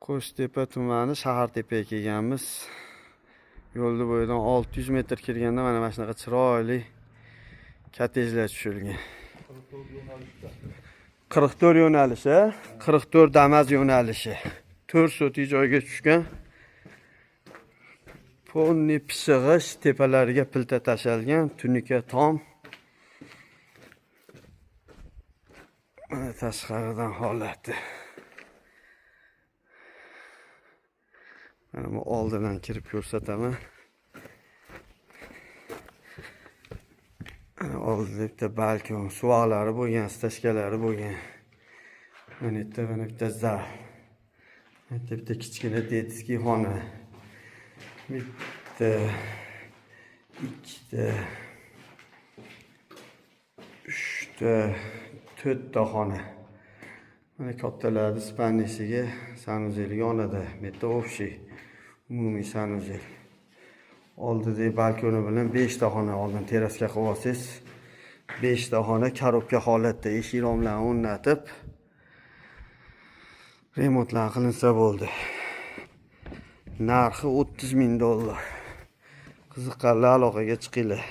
Qo'shtepa tumani Shahartepaga kelganmiz. Yo'lni bo'yidan 600 metr kirganda mana shunaqa chiroyli kottejlar tushilgan. 44 yo'nalishi, 44 Damas yo'nalishi. 4 soti joyga tushgan. Ponni pishig'ish, tepalariga pilta tashalgan, tunika tom. Mana tashqaridan holati. Mana bu oldidan kirib ko'rsataman. Oldida bitta balkon, suvoqlari bo'lgan, stashkalari bo'lgan. Mana bitta zal. Bitta kichkina detskiy xona. Bitta, ikkita, uchta, to'rtta xona. Mana kattalarning spannisiga sanuzel yonida, bitta общий umumiy sanuzel. Oldidagi balkoni bilan 5 ta xona oldin terasga qilib olsangiz, 5 ta xona korobka holatda eshik romlarni o'rnatib remontlar qilinsa bo'ldi. Narxi $30,000. Qiziqqanlar aloqaga chiqinglar.